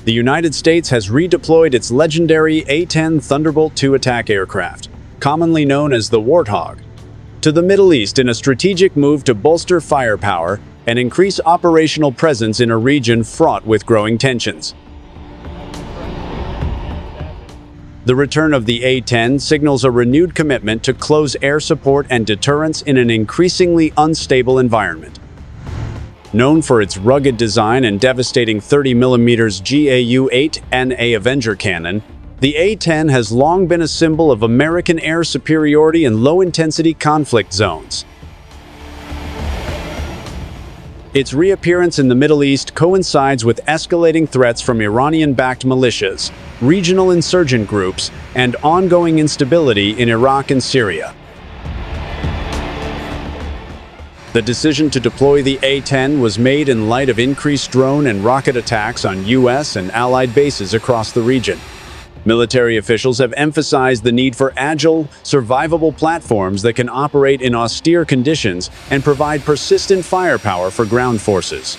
the United States has redeployed its legendary A-10 Thunderbolt II attack aircraft, commonly known as the Warthog, to the Middle East in a strategic move to bolster firepower and increase operational presence in a region fraught with growing tensions. The return of the A-10 signals a renewed commitment to close air support and deterrence in an increasingly unstable environment. Known for its rugged design and devastating 30mm GAU-8 and Avenger cannon, the A-10 has long been a symbol of American air superiority in low-intensity conflict zones. Its reappearance in the Middle East coincides with escalating threats from Iranian-backed militias, regional insurgent groups, and ongoing instability in Iraq and Syria. The decision to deploy the A-10 was made in light of increased drone and rocket attacks on U.S. and allied bases across the region. Military officials have emphasized the need for agile, survivable platforms that can operate in austere conditions and provide persistent firepower for ground forces.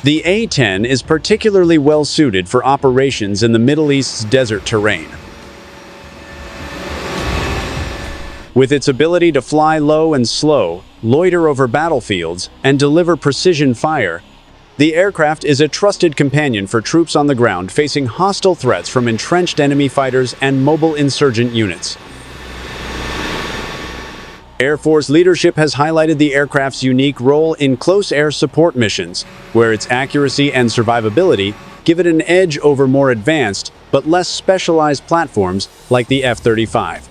The A-10 is particularly well suited for operations in the Middle East's desert terrain. With its ability to fly low and slow, loiter over battlefields, and deliver precision fire, the aircraft is a trusted companion for troops on the ground facing hostile threats from entrenched enemy fighters and mobile insurgent units. Air Force leadership has highlighted the aircraft's unique role in close air support missions, where its accuracy and survivability give it an edge over more advanced but less specialized platforms like the F-35.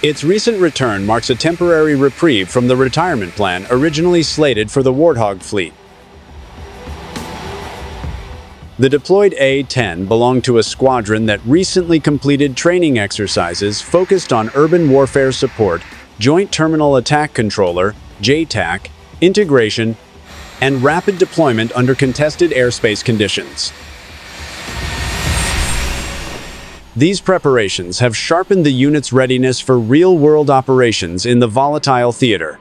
Its recent return marks a temporary reprieve from the retirement plan originally slated for the Warthog fleet. The deployed A-10 belonged to a squadron that recently completed training exercises focused on urban warfare support, Joint Terminal Attack Controller, JTAC, integration, and rapid deployment under contested airspace conditions. These preparations have sharpened the unit's readiness for real-world operations in the volatile theater.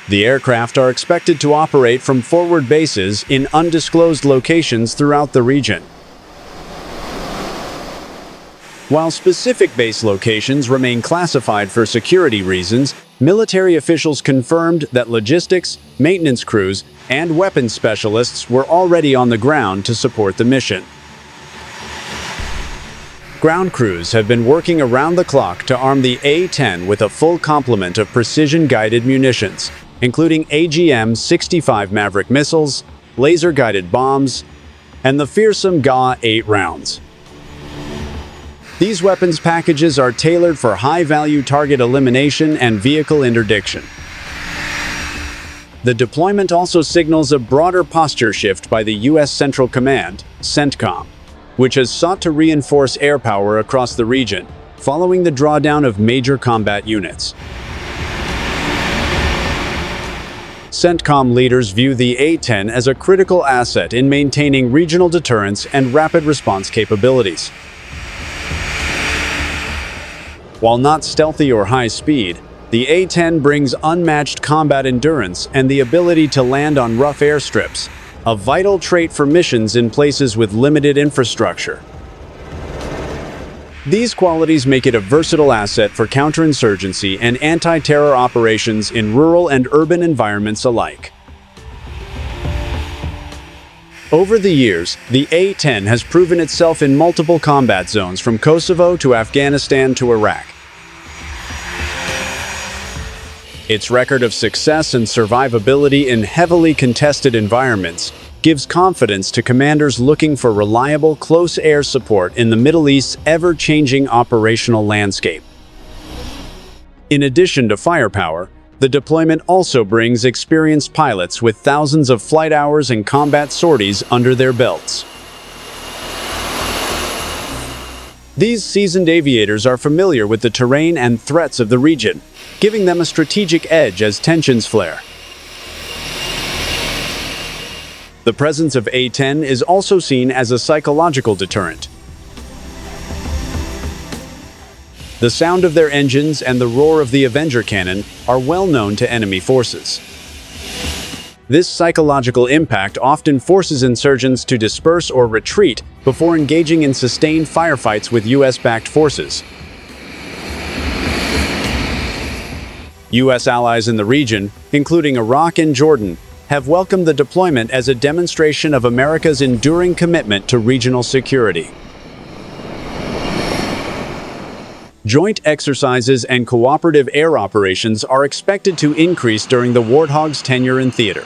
The aircraft are expected to operate from forward bases in undisclosed locations throughout the region. While specific base locations remain classified for security reasons, military officials confirmed that logistics, maintenance crews, and weapons specialists were already on the ground to support the mission. Ground crews have been working around the clock to arm the A-10 with a full complement of precision-guided munitions, including AGM-65 Maverick missiles, laser-guided bombs, and the fearsome GA-8 rounds. These weapons packages are tailored for high-value target elimination and vehicle interdiction. The deployment also signals a broader posture shift by the U.S. Central Command, CENTCOM, which has sought to reinforce air power across the region, following the drawdown of major combat units. CENTCOM leaders view the A-10 as a critical asset in maintaining regional deterrence and rapid response capabilities. While not stealthy or high speed, the A-10 brings unmatched combat endurance and the ability to land on rough airstrips, a vital trait for missions in places with limited infrastructure. These qualities make it a versatile asset for counterinsurgency and anti-terror operations in rural and urban environments alike. Over the years, the A-10 has proven itself in multiple combat zones from Kosovo to Afghanistan to Iraq. Its record of success and survivability in heavily contested environments gives confidence to commanders looking for reliable close air support in the Middle East's ever-changing operational landscape. In addition to firepower, the deployment also brings experienced pilots with thousands of flight hours and combat sorties under their belts. These seasoned aviators are familiar with the terrain and threats of the region, giving them a strategic edge as tensions flare. The presence of A-10 is also seen as a psychological deterrent. The sound of their engines and the roar of the Avenger cannon are well known to enemy forces. This psychological impact often forces insurgents to disperse or retreat before engaging in sustained firefights with US-backed forces. US allies in the region, including Iraq and Jordan, have welcomed the deployment as a demonstration of America's enduring commitment to regional security. Joint exercises and cooperative air operations are expected to increase during the Warthog's tenure in theater.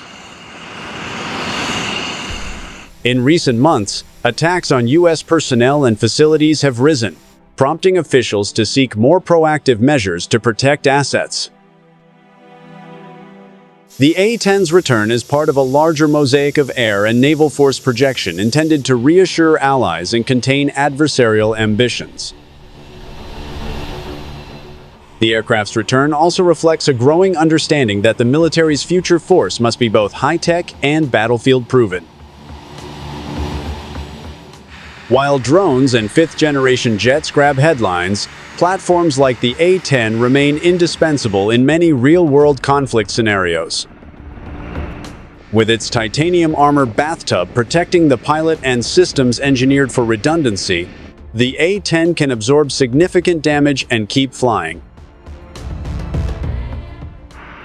In recent months, attacks on US personnel and facilities have risen, prompting officials to seek more proactive measures to protect assets. The A-10's return is part of a larger mosaic of air and naval force projection intended to reassure allies and contain adversarial ambitions. The aircraft's return also reflects a growing understanding that the military's future force must be both high-tech and battlefield-proven. While drones and fifth-generation jets grab headlines, platforms like the A-10 remain indispensable in many real-world conflict scenarios. With its titanium armor bathtub protecting the pilot and systems engineered for redundancy, the A-10 can absorb significant damage and keep flying.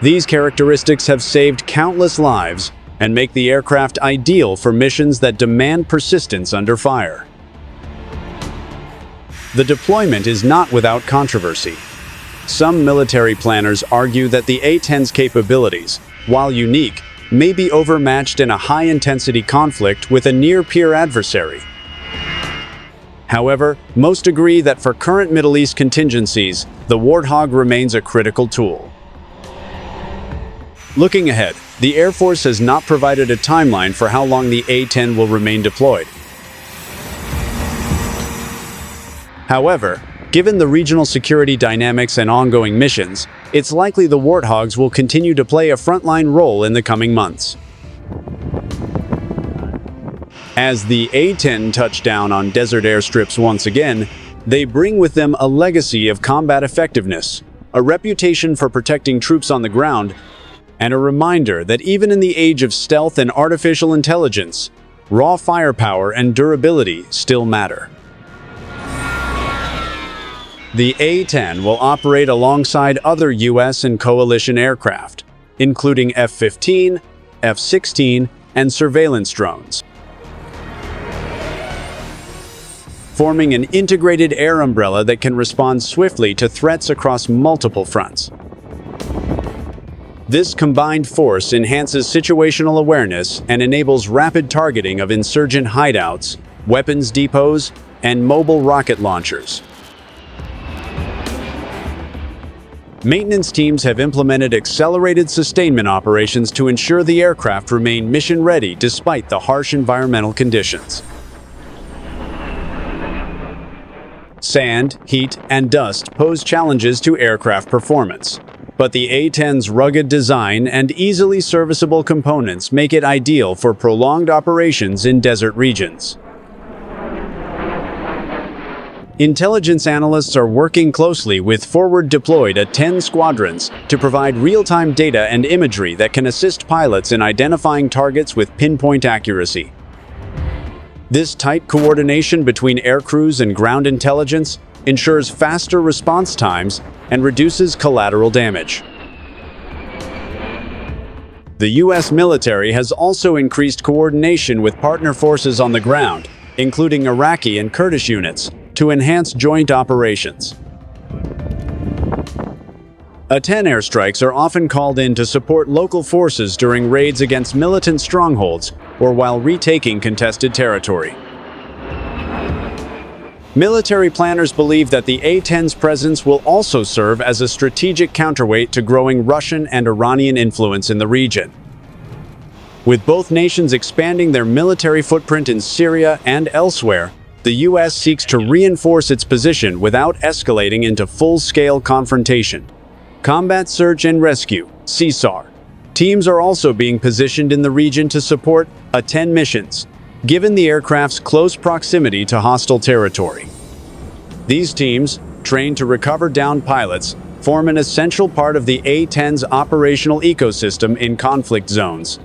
These characteristics have saved countless lives and make the aircraft ideal for missions that demand persistence under fire. The deployment is not without controversy. Some military planners argue that the A-10's capabilities, while unique, may be overmatched in a high-intensity conflict with a near-peer adversary. However, most agree that for current Middle East contingencies, the Warthog remains a critical tool. Looking ahead, the Air Force has not provided a timeline for how long the A-10 will remain deployed. However, given the regional security dynamics and ongoing missions, it's likely the Warthogs will continue to play a frontline role in the coming months. As the A-10 touch down on desert airstrips once again, they bring with them a legacy of combat effectiveness, a reputation for protecting troops on the ground, and a reminder that even in the age of stealth and artificial intelligence, raw firepower and durability still matter. The A-10 will operate alongside other US and coalition aircraft, including F-15, F-16, and surveillance drones, forming an integrated air umbrella that can respond swiftly to threats across multiple fronts. This combined force enhances situational awareness and enables rapid targeting of insurgent hideouts, weapons depots, and mobile rocket launchers. Maintenance teams have implemented accelerated sustainment operations to ensure the aircraft remain mission-ready despite the harsh environmental conditions. Sand, heat, and dust pose challenges to aircraft performance, but the A-10's rugged design and easily serviceable components make it ideal for prolonged operations in desert regions. Intelligence analysts are working closely with forward-deployed A-10 squadrons to provide real-time data and imagery that can assist pilots in identifying targets with pinpoint accuracy. This tight coordination between aircrews and ground intelligence ensures faster response times and reduces collateral damage. The US military has also increased coordination with partner forces on the ground, including Iraqi and Kurdish units, to enhance joint operations. A-10 airstrikes are often called in to support local forces during raids against militant strongholds or while retaking contested territory. Military planners believe that the A-10's presence will also serve as a strategic counterweight to growing Russian and Iranian influence in the region. With both nations expanding their military footprint in Syria and elsewhere, the US seeks to reinforce its position without escalating into full-scale confrontation. Combat Search and Rescue (CSAR) teams are also being positioned in the region to support A-10 missions, given the aircraft's close proximity to hostile territory. These teams, trained to recover downed pilots, form an essential part of the A-10's operational ecosystem in conflict zones.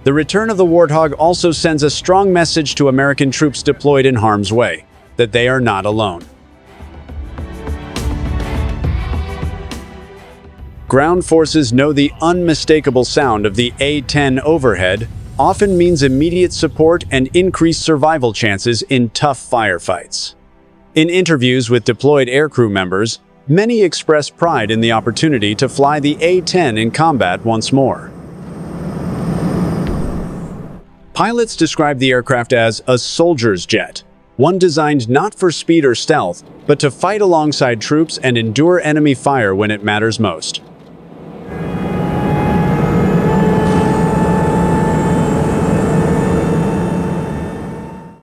The return of the Warthog also sends a strong message to American troops deployed in harm's way, that they are not alone. Ground forces know the unmistakable sound of the A-10 overhead often means immediate support and increased survival chances in tough firefights. In interviews with deployed aircrew members, many express pride in the opportunity to fly the A-10 in combat once more. Pilots describe the aircraft as a soldier's jet, one designed not for speed or stealth, but to fight alongside troops and endure enemy fire when it matters most.